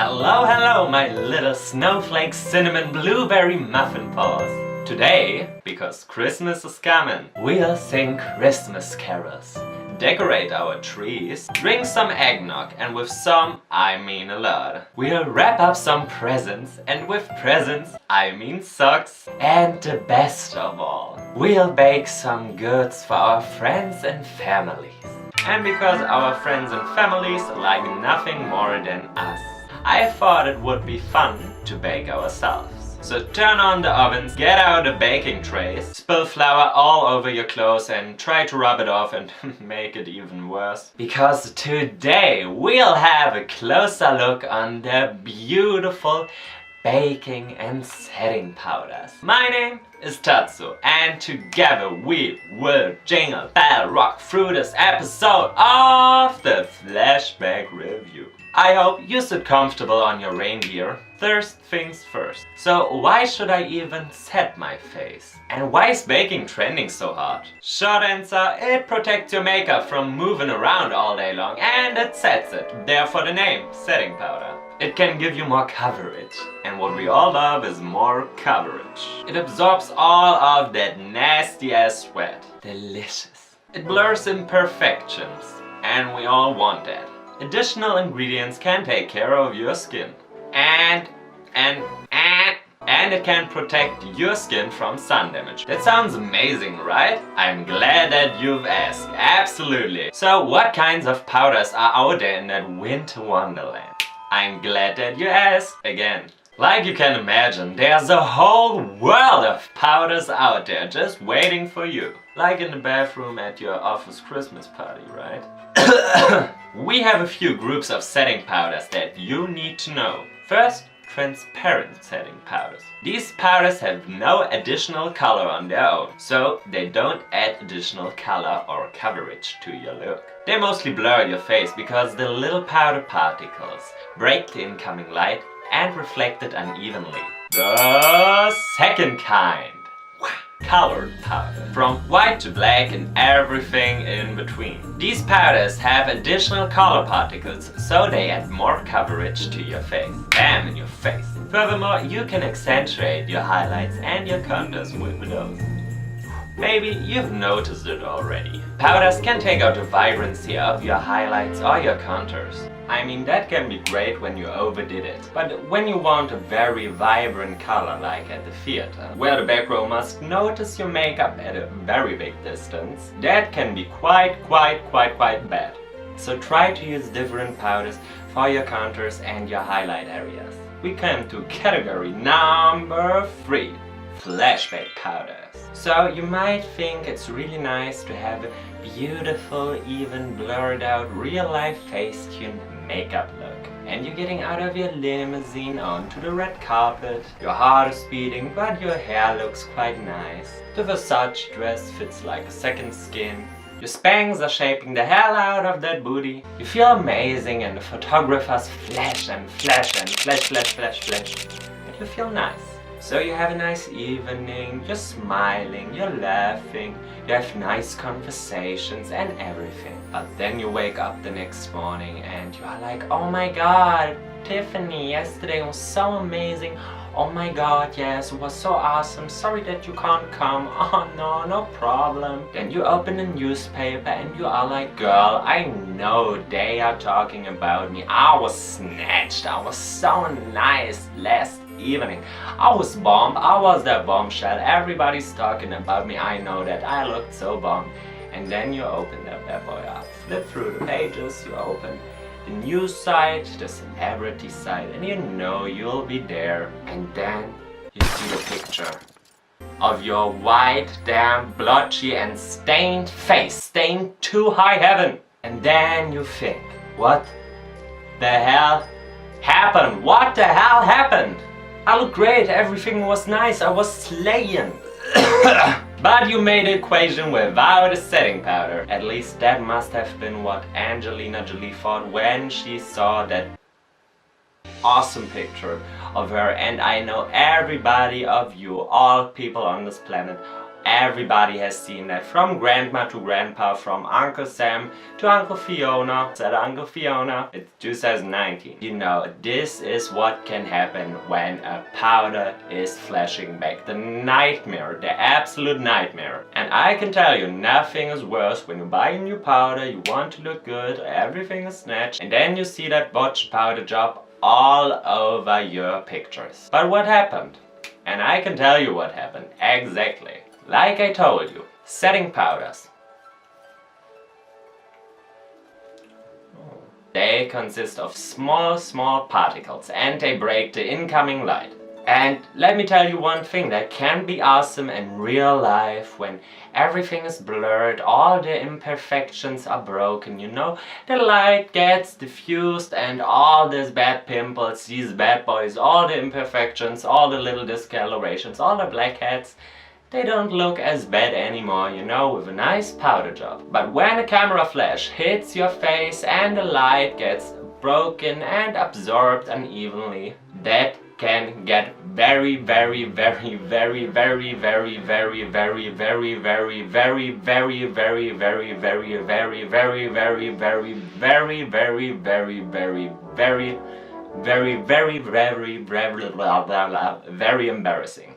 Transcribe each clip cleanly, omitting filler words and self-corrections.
Hello, hello, my little Snowflakecinnamonblueberrymuffinpaws. Today, because Christmas is coming, we'll sing Christmas carols, decorate our trees, drink some eggnog, and with some, I mean a lot. We'll wrap up some presents, and with presents, I mean socks. And the best of all, we'll bake some goods for our friends and families. And because our friends and families like nothing more than us, I thought it would be fun to bake ourselves. So turn on the ovens, get out the baking trays, spill flour all over your clothes and try to rub it off and make it even worse. Because today we'll have a closer look on the beautiful baking and setting powders. My name is Tatzo, and together we will jingle bell rock through this episode of the Flashback Review. I hope you sit comfortable on your reindeer. First things first. So why should I even set my face? And why is baking trending so hard? Short answer, it protects your makeup from moving around all day long and it sets it. Therefore the name, setting powder. It can give you more coverage. And what we all love is more coverage. It absorbs all of that nasty ass sweat. Delicious. It blurs imperfections. And we all want that. Additional ingredients can take care of your skin. And it can protect your skin from sun damage. That sounds amazing, right? I'm glad that you've asked. Absolutely. So what kinds of powders are out there in that winter wonderland? I'm glad that you asked again. Like you can imagine, there's a whole world of powders out there just waiting for you. Like in the bathroom at your office Christmas party, right? We have a few groups of setting powders that you need to know. First, transparent setting powders. These powders have no additional color on their own, so they don't add additional color or coverage to your look. They mostly blur your face because the little powder particles break the incoming light and reflect it unevenly. The second kind. Colored powder. From white to black and everything in between. These powders have additional color particles, so they add more coverage to your face. Bam, in your face. Furthermore, you can accentuate your highlights and your contours with those. Maybe you've noticed it already. Powders can take out the vibrancy of your highlights or your contours. I mean, that can be great when you overdid it. But when you want a very vibrant color, like at the theater, where the back row must notice your makeup at a very big distance, that can be quite bad. So try to use different powders for your contours and your highlight areas. We come to category number 3. Flashback powders. So you might think it's really nice to have a beautiful, even blurred out real-life face-tuned makeup look. And you're getting out of your limousine onto the red carpet. Your heart is beating, but your hair looks quite nice. The Versace dress fits like a second skin. Your Spanx are shaping the hell out of that booty. You feel amazing and the photographers flash and flash and flash. And you feel nice. So you have a nice evening, you're smiling, you're laughing, you have nice conversations and everything. But then you wake up the next morning and you are like, oh my god, Tiffany, yesterday was so amazing. Oh my god, yes, it was so awesome. Sorry that you can't come. Oh no, no problem. Then you open a newspaper and you are like, girl, I know they are talking about me. I was snatched. I was so nice last evening. I was bomb. I was that bombshell. Everybody's talking about me. I know that. I looked so bomb. And then you open that bad boy up. Flip through the pages. You open the news site, the celebrity site, and you know you'll be there. And then you see the picture of your white, damn, blotchy and stained face, stained to high heaven. And then you think, what the hell happened? What the hell happened? I look great, everything was nice, I was slaying. But you made the equation without a setting powder. At least that must have been what Angelina Jolie thought when she saw that awesome picture of her. And I know everybody of you, all people on this planet, Everybody has seen that, from grandma to grandpa, from Uncle Sam to Uncle Fiona. Said Uncle Fiona. It's 2019. You know, this is what can happen when a powder is flashing back. The nightmare, the absolute nightmare. And I can tell you, nothing is worse when you buy a new powder, you want to look good, everything is snatched, and then you see that botched powder job all over your pictures. But what happened? And I can tell you what happened, exactly. Like I told you, setting powders. They consist of small particles and they break the incoming light. And let me tell you one thing that can be awesome in real life when everything is blurred, all the imperfections are broken, you know, the light gets diffused and all these bad pimples, these bad boys, all the imperfections, all the little discolorations, all the blackheads, they don't look as bad anymore, you know, with a nice powder job. But when a camera flash hits your face and the light gets broken and absorbed unevenly, that can get very embarrassing.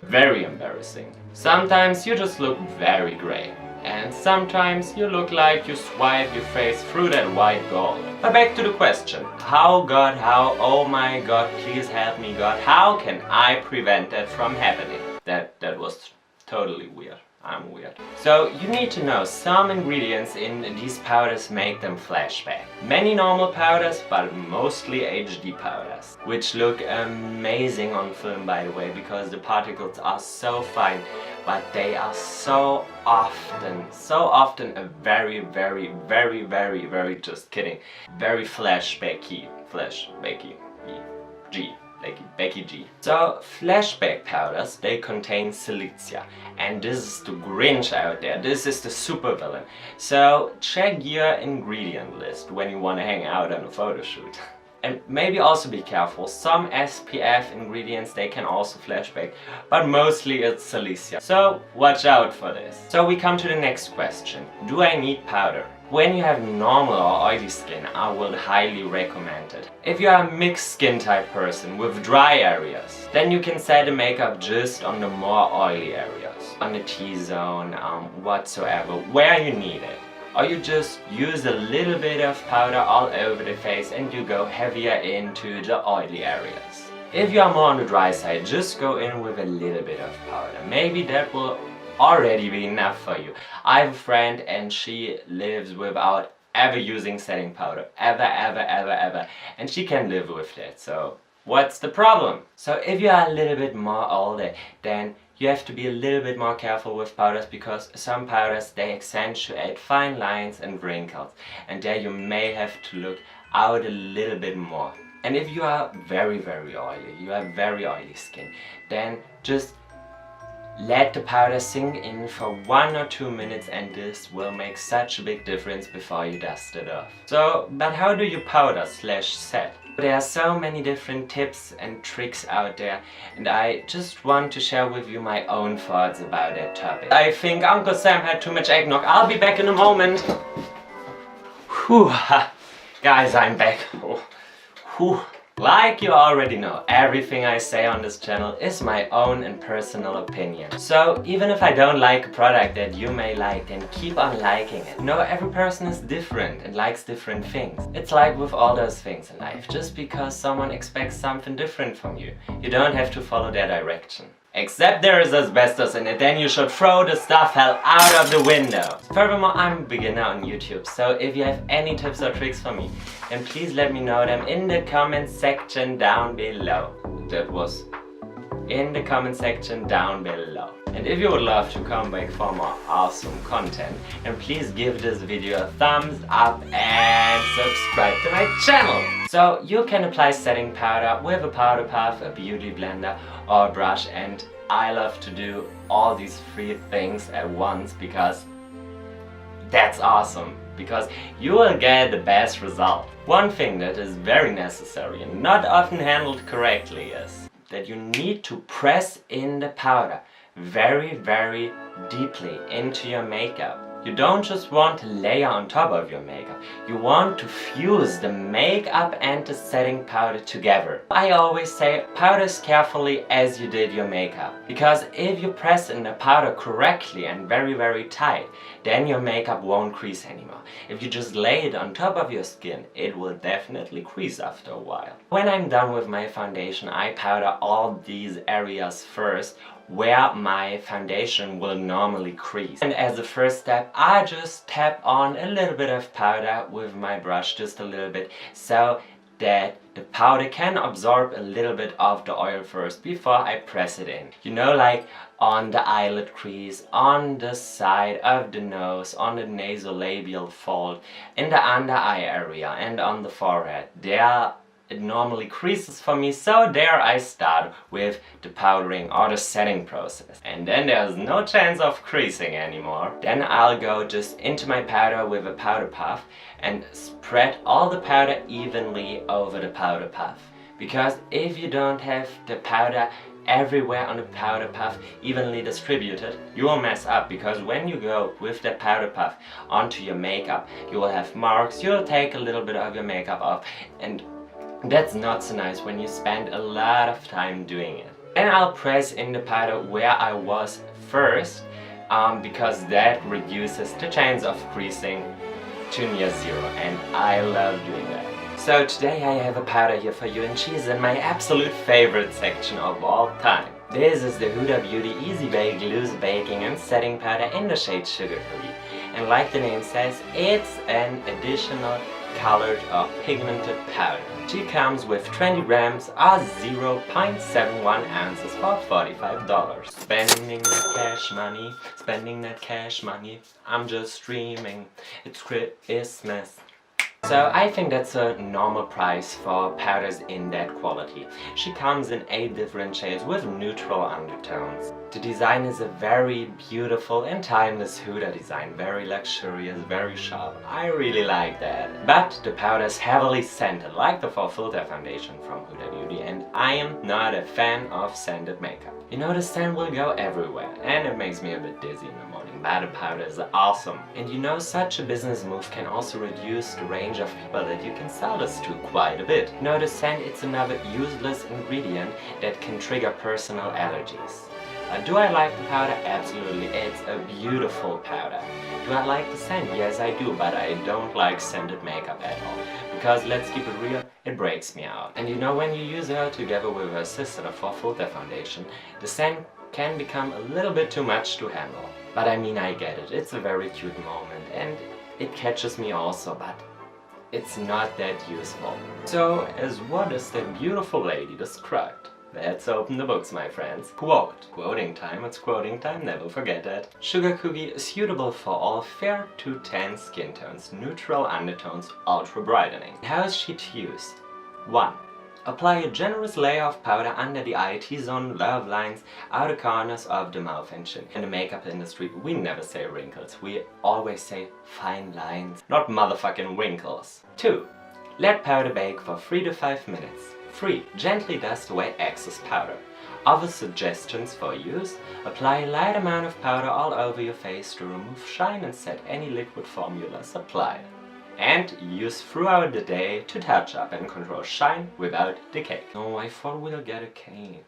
Very embarrassing. Sometimes you just look very grey. And sometimes you look like you swipe your face through that white gold. But back to the question. How, God, how, oh my God, please help me, God, how can I prevent that from happening? That was totally weird. I'm weird. So you need to know some ingredients in these powders make them flashback. Many normal powders, but mostly HD powders, which look amazing on film, by the way, because the particles are so fine, but they are so often a very, just kidding, very flashbacky, Becky G. So flashback powders, they contain silicia, and this is the Grinch out there, this is the supervillain. So check your ingredient list when you want to hang out on a photo shoot. And maybe also be careful, some SPF ingredients, they can also flashback, but mostly it's silicia. So watch out for this. So we come to the next question. Do I need powder? When you have normal or oily skin, I would highly recommend it. If you are a mixed skin type person with dry areas, then you can set the makeup just on the more oily areas, on the T-zone, whatsoever, where you need it. Or you just use a little bit of powder all over the face and you go heavier into the oily areas. If you are more on the dry side, just go in with a little bit of powder. Maybe that will already be enough for you. I have a friend and she lives without ever using setting powder. Ever. And she can live with that. So what's the problem? So if you are a little bit more older, then you have to be a little bit more careful with powders, because some powders, they accentuate fine lines and wrinkles, and there you may have to look out a little bit more. And if you are very oily, you have very oily skin, then just let the powder sink in for 1 or 2 minutes, and this will make such a big difference before you dust it off. So, but how do you powder / set? There are so many different tips and tricks out there, and I just want to share with you my own thoughts about that topic. I think Uncle Sam had too much eggnog. I'll be back in a moment. Whew. Guys, I'm back. Whew. Like you already know, everything I say on this channel is my own and personal opinion. So even if I don't like a product that you may like, then keep on liking it. You know, every person is different and likes different things. It's like with all those things in life. Just because someone expects something different from you, you don't have to follow their direction. Except there is asbestos in it, then you should throw the stuff hell out of the window. Furthermore, I'm a beginner on YouTube, so if you have any tips or tricks for me, then please let me know them in the comment section down below. That was in the comment section down below. And if you would love to come back for more awesome content, then please give this video a thumbs up and subscribe to my channel. So you can apply setting powder with a powder puff, a beauty blender or a brush, and I love to do all these 3 things at once because that's awesome. Because you will get the best result. One thing that is very necessary and not often handled correctly is that you need to press in the powder very, very deeply into your makeup. You don't just want to layer on top of your makeup, you want to fuse the makeup and the setting powder together. I always say powder as carefully as you did your makeup, because if you press in the powder correctly and very, very tight, then your makeup won't crease anymore. If you just lay it on top of your skin, it will definitely crease after a while. When I'm done with my foundation, I powder all these areas first where my foundation will normally crease. And as a first step, I just tap on a little bit of powder with my brush, just a little bit, so that the powder can absorb a little bit of the oil first before I press it in. You know, like on the eyelid crease, on the side of the nose, on the nasolabial fold, in the under eye area and on the forehead. There it normally creases for me, so there I start with the powdering or the setting process. And then there's no chance of creasing anymore. Then I'll go just into my powder with a powder puff and spread all the powder evenly over the powder puff. Because if you don't have the powder everywhere on the powder puff evenly distributed, you will mess up, because when you go with the powder puff onto your makeup, you will have marks, you'll take a little bit of your makeup off, and that's not so nice when you spend a lot of time doing it. And I'll press in the powder where I was first, because that reduces the chance of creasing to near zero, and I love doing that. So today I have a powder here for you, and she's in my absolute favorite section of all time. This is the Huda Beauty Easy Bake Loose Baking and Setting Powder in the shade Sugar Cookie. And like the name says, it's an additional colored or pigmented powder. She comes with 20 grams or 0.71 ounces for $45. Spending that cash money, I'm just dreaming, it's Christmas. So I think that's a normal price for powders in that quality. She comes in 8 different shades with neutral undertones. The design is a very beautiful and timeless Huda design, very luxurious, very sharp. I really like that. But the powder is heavily scented, like the Full Filter foundation from Huda Beauty, and I am not a fan of scented makeup. You know, the scent will go everywhere, and it makes me a bit dizzy in the morning, but the powder is awesome. And you know, such a business move can also reduce the range of people that you can sell this to quite a bit. You know, the scent, it's another useless ingredient that can trigger personal allergies. Do I like the powder? Absolutely, it's a beautiful powder. Do I like the scent? Yes, I do, but I don't like scented makeup at all. Because let's keep it real, it breaks me out. And you know, when you use her together with her sister, the Full Filter foundation, the scent can become a little bit too much to handle. But I mean, I get it, it's a very cute moment and it catches me also, but it's not that useful. So, as what is that beautiful lady described? Let's open the books, my friends. Quote. Quoting time, it's quoting time, never forget that. Sugar Cookie is suitable for all fair to tan skin tones, neutral undertones, ultra brightening. How is she to use? 1. Apply a generous layer of powder under the eye, T-zone, love lines, outer corners of the mouth and chin. In the makeup industry, we never say wrinkles, we always say fine lines, not motherfucking wrinkles. 2. Let powder bake for 3 to 5 minutes. 3. Gently dust away excess powder. Other suggestions for use: apply a light amount of powder all over your face to remove shine and set any liquid formulas applied. And use throughout the day to touch up and control shine without decay. Oh, I thought we'll get a cake.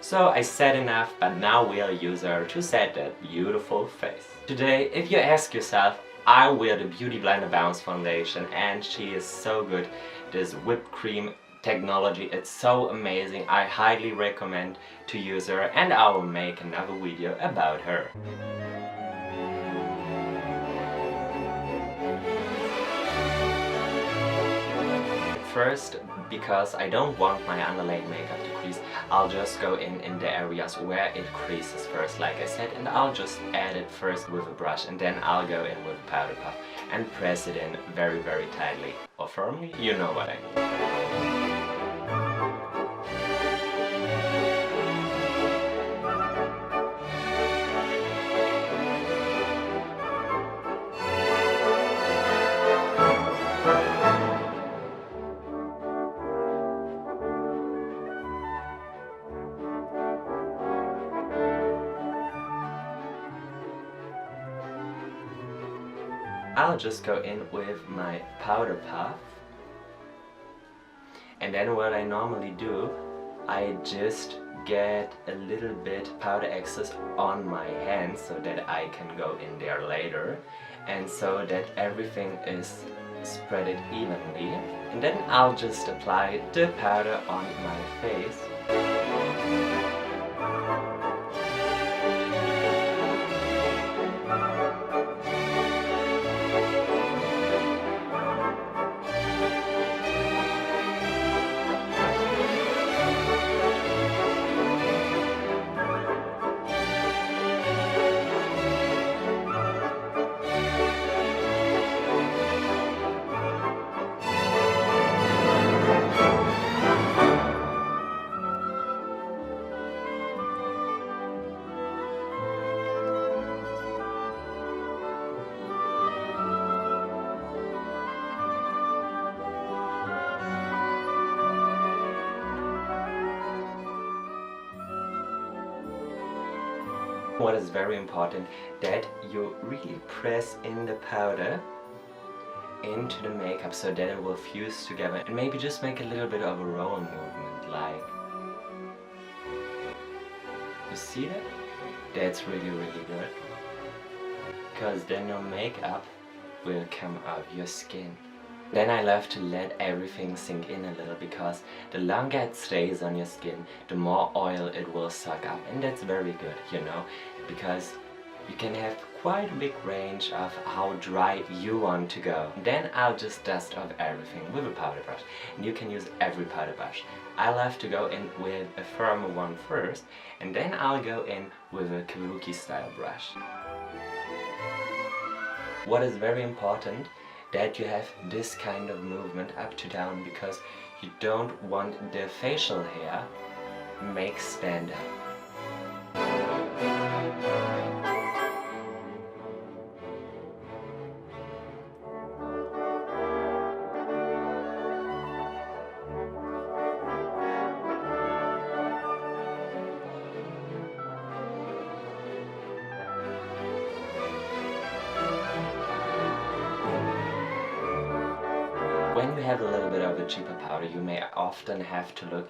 So I said enough, but now we'll use her to set that beautiful face. Today, if you ask yourself, I wear the Beauty Blender Bounce Foundation and she is so good. This whipped cream technology, it's so amazing. I highly recommend to use her, and I will make another video about her. First, because I don't want my underlaid makeup to crease, I'll just go in the areas where it creases first, like I said, and I'll just add it first with a brush, and then I'll go in with a powder puff and press it in very, very tightly or firmly, you know what I mean. just go in with my powder puff. And then what I normally do, I just get a little bit powder excess on my hands so that I can go in there later, and so that everything is spread it evenly. And then I'll just apply the powder on my face. What is very important, that you really press in the powder into the makeup so that it will fuse together, and maybe just make a little bit of a roll movement, like, you see that? That's really good, because then your makeup will come out your skin. Then I love to let everything sink in a little, because the longer it stays on your skin, the more oil it will suck up, and that's very good, you know, because you can have quite a big range of how dry you want to go. Then I'll just dust off everything with a powder brush, and you can use every powder brush. I love to go in with a firmer one first, and then I'll go in with a kabuki style brush. What is very important, that you have this kind of movement up to down, because you don't want the facial hair make stand up. When you have a little bit of a cheaper powder, you may often have to look,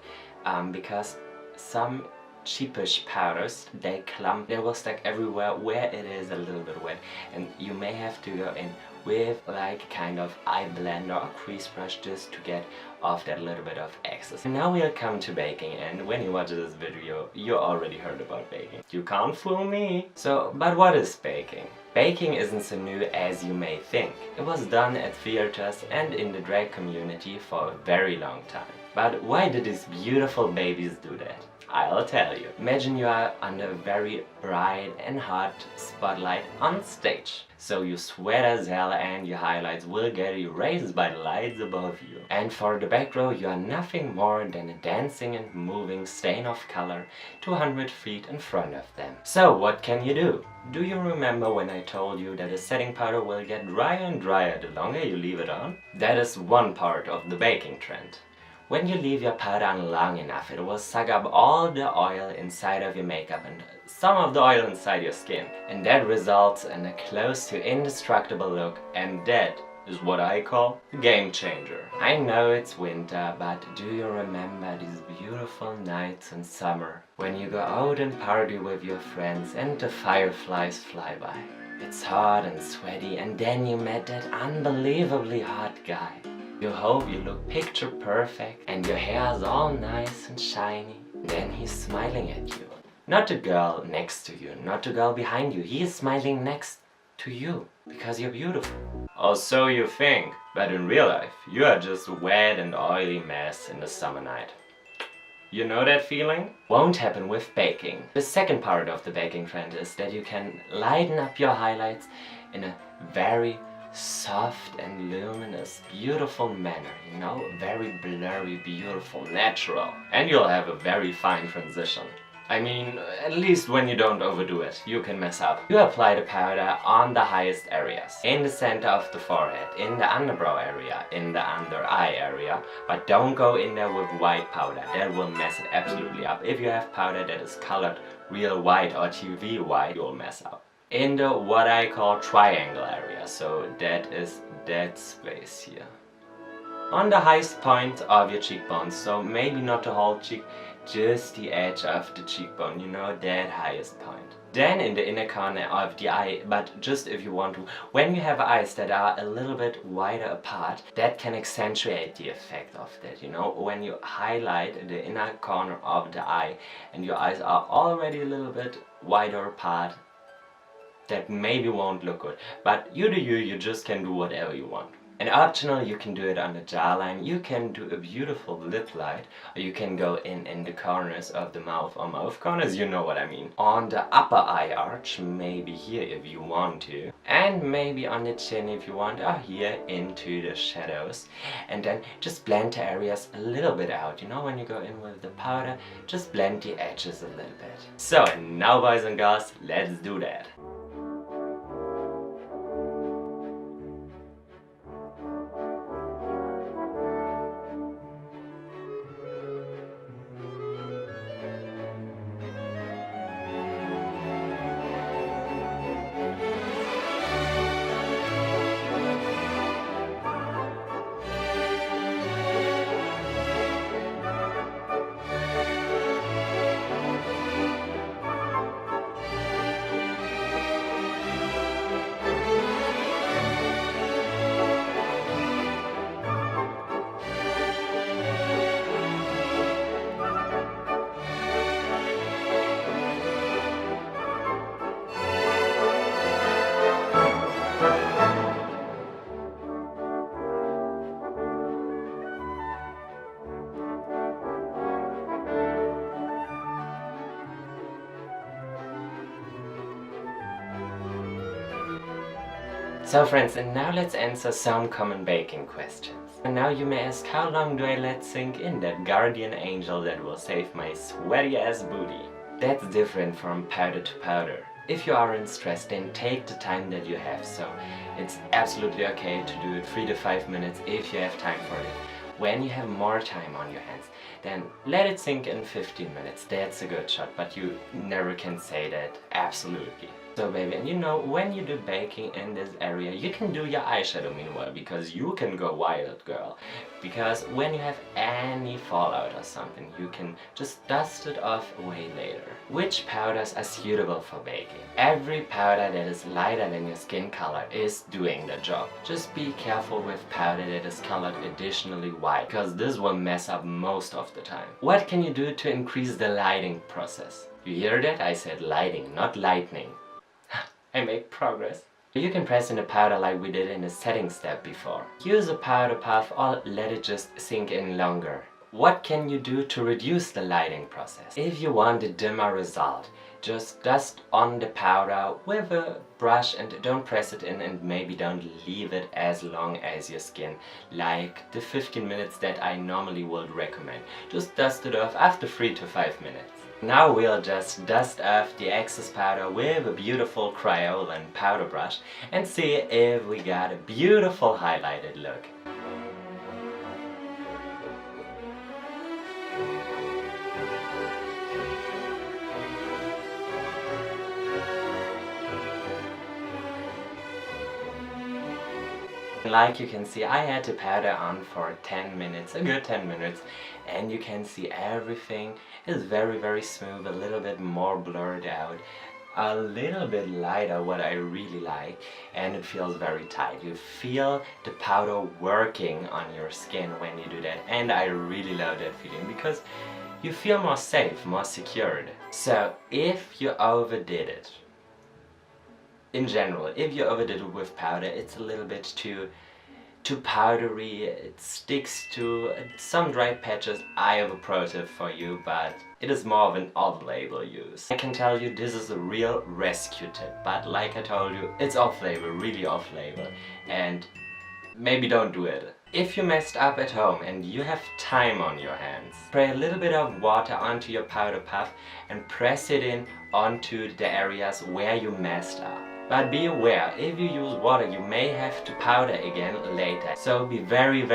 because some cheapish powders, they clump, they will stack everywhere where it is a little bit wet, and you may have to go in with like kind of eye blender or crease brush just to get off that little bit of excess. And now we'll come to baking, and when you watch this video, you already heard about baking. You can't fool me! So, but what is baking? Baking isn't so new as you may think. It was done at theaters and in the drag community for a very long time. But why did these beautiful babies do that? I'll tell you. Imagine you are under a very bright and hot spotlight on stage. So you sweat as hell and your highlights will get erased by the lights above you. And for the back row, you are nothing more than a dancing and moving stain of color 200 feet in front of them. So what can you do? Do you remember when I told you that a setting powder will get drier and drier the longer you leave it on? That is one part of the baking trend. When you leave your powder on long enough, it will suck up all the oil inside of your makeup and some of the oil inside your skin. And that results in a close to indestructible look, and that is what I call a game changer. I know it's winter, but do you remember these beautiful nights in summer when you go out and party with your friends and the fireflies fly by? It's hot and sweaty, and then you met that unbelievably hot guy. You hope you look picture perfect and your hair is all nice and shiny. Then he's smiling at you. Not the girl next to you, not the girl behind you. He is smiling next to you because you're beautiful. Or so you think, but in real life, you are just a wet and oily mess in the summer night. You know that feeling? Won't happen with baking. The second part of the baking trend is that you can lighten up your highlights in a very soft and luminous, beautiful manner, you know, very blurry, beautiful, natural. And you'll have a very fine transition. I mean, at least when you don't overdo it, you can mess up. You apply the powder on the highest areas, in the center of the forehead, in the underbrow area, in the under eye area, but don't go in there with white powder. That will mess it absolutely up. If you have powder that is colored real white or TV white, you'll mess up. in the what I call triangle area, so that is that space here. On the highest point of your cheekbone, so maybe not the whole cheek, just the edge of the cheekbone, you know, that highest point. Then in the inner corner of the eye, but just if you want to, when you have eyes that are a little bit wider apart, that can accentuate the effect of that, you know, when you highlight the inner corner of the eye and your eyes are already a little bit wider apart, that maybe won't look good, but you do you, you just can do whatever you want. And optional, you can do it on the jawline, you can do a beautiful lip light, or you can go in the corners of the mouth, or mouth corners, you know what I mean. On the upper eye arch, maybe here if you want to, and maybe on the chin if you want, or here into the shadows. And then just blend the areas a little bit out, you know, when you go in with the powder, just blend the edges a little bit. So now boys and girls, let's do that. So friends, and now let's answer some common baking questions. And now you may ask, how long do I let sink in that guardian angel that will save my sweaty ass booty? That's different from powder to powder. If you aren't stressed, then take the time that you have, so it's absolutely okay to do it 3 to 5 minutes if you have time for it. When you have more time on your hands, then let it sink in 15 minutes, that's a good shot, but you never can say that absolutely. So baby, and you know, when you do baking in this area, you can do your eyeshadow meanwhile, because you can go wild, girl. Because when you have any fallout or something, you can just dust it off way later. Which powders are suitable for baking? Every powder that is lighter than your skin color is doing the job. Just be careful with powder that is colored additionally white, because this will mess up most of the time. What can you do to increase the lighting process? You hear that? I said lighting, not lightning. I make progress. You can press in the powder like we did in the setting step before. Use a powder puff or let it just sink in longer. What can you do to reduce the lighting process? If you want a dimmer result, just dust on the powder with a brush and don't press it in, and maybe don't leave it as long as your skin, like the 15 minutes that I normally would recommend. Just dust it off after 3 to 5 minutes. Now we'll just dust off the excess powder with a beautiful Crayolan powder brush and see if we got a beautiful highlighted look. Like you can see, I had the powder on for 10 minutes, a good 10 minutes, and you can see everything is very smooth, a little bit more blurred out, a little bit lighter, what I really like, and it feels very tight. You feel the powder working on your skin when you do that, and I really love that feeling because you feel more safe, more secured. So if you overdid it, in general, if you overdid it with powder, it's a little bit too powdery, it sticks to some dry patches. I have a pro tip for you, but it is more of an off-label use. I can tell you this is a real rescue tip, but like I told you, it's off-label, really off-label, and maybe don't do it. If you messed up at home and you have time on your hands, spray a little bit of water onto your powder puff and press it in onto the areas where you messed up. But be aware, if you use water you may have to powder again later. So be very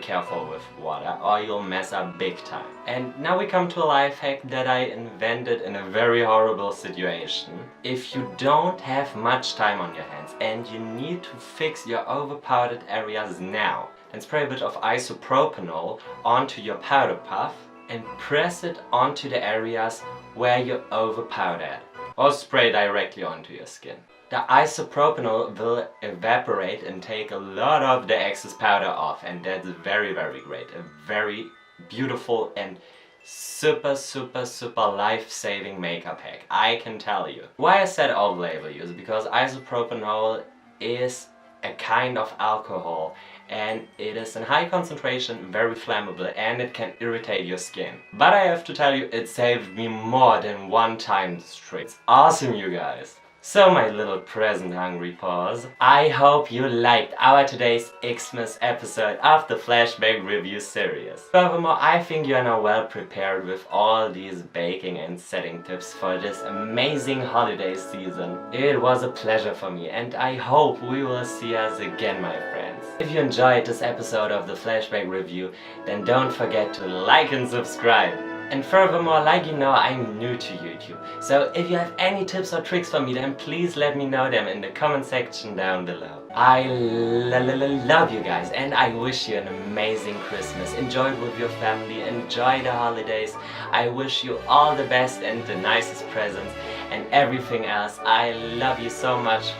careful with water or you'll mess up big time. And now we come to a life hack that I invented in a very horrible situation. If you don't have much time on your hands and you need to fix your overpowdered areas now, then spray a bit of isopropanol onto your powder puff and press it onto the areas where you overpowdered. Or spray directly onto your skin. The isopropanol will evaporate and take a lot of the excess powder off, and that's very great. A very beautiful and super life-saving makeup hack, I can tell you. Why I said off-label use? Because isopropanol is a kind of alcohol and it is in high concentration, very flammable, and it can irritate your skin. But I have to tell you, it saved me more than one time this trick. It's awesome, you guys! So my little present-hungry paws, I hope you liked our today's Xmas episode of the Flashback Review series. Furthermore, I think you are now well prepared with all these baking and setting tips for this amazing holiday season. It was a pleasure for me and I hope we will see us again, my friends. If you enjoyed this episode of the Flashback Review, then don't forget to like and subscribe. And furthermore, like you know, I'm new to YouTube. So if you have any tips or tricks for me, then please let me know them in the comment section down below. I love you guys and I wish you an amazing Christmas. Enjoy it with your family, enjoy the holidays. I wish you all the best and the nicest presents and everything else. I love you so much.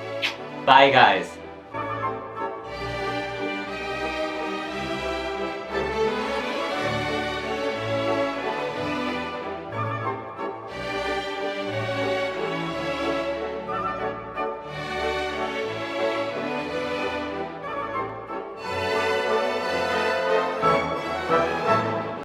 Bye guys.